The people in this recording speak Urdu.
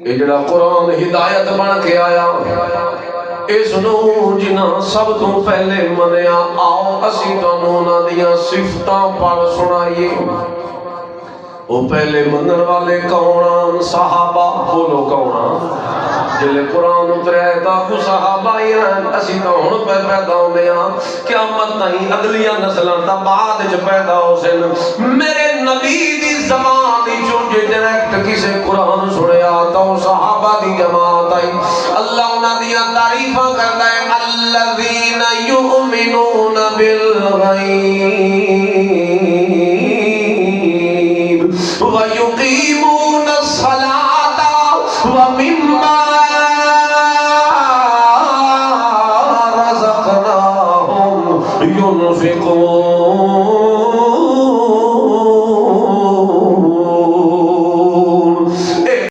یہ جڑا قرآن ہدایت بن کے آیا اس نو جنہ سب تو پہلے منیا آؤ اسی تانوں انہاں دیاں صفتاں پڑھ سنائیے وہ پہلے منن والے کون صحابہ بولو کون جلے قرآن اترے تا کو صحابہ ہی ہیں اسی تو ہن پہ پیدا ہوندے ہاں قیامت تائیں اگلیاں نسلاں تا بعد وچ پیدا ہو سن میرے نبی دی زبان وچوں جے ڈائریکٹ کسے قرآن سنیا تا صحابہ دی جماعت آئی اللہ انہاں دیاں تعریفاں کردا ہے الذین یؤمنون بالغیب وَيُقِيمُونَ الصَّلَاةَ وَمِمَّا